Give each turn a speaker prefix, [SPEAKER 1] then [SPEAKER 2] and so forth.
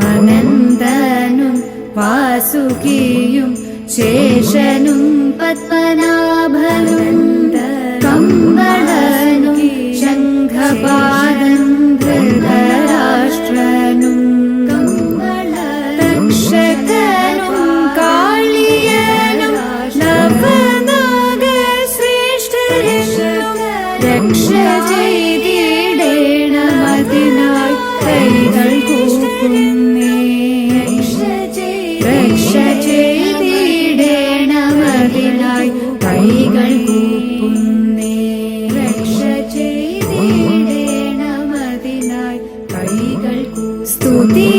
[SPEAKER 1] അനന്തനും വാസുകിയും ശേഷനും പത്മനാഭനും കമ്പളനും ശംഖപാദം ധൃതരാഷ്ട്രനും തക്ഷകനും കാളിയനും നവനാഗശ്രേഷ്ഠരും രക്ഷ ചെയ്തിടേണമതിനായി കൈകൾ കൂപ്പുന്നേ. രക്ഷ ചെയ്തിടേണമതിനായി കൈകൾ കൂപ്പുന്നേ. രക്ഷ ചെയ്തിടേണമതിനായി കൈകൾ കൂപ്പുന്നേ. സ്തുതി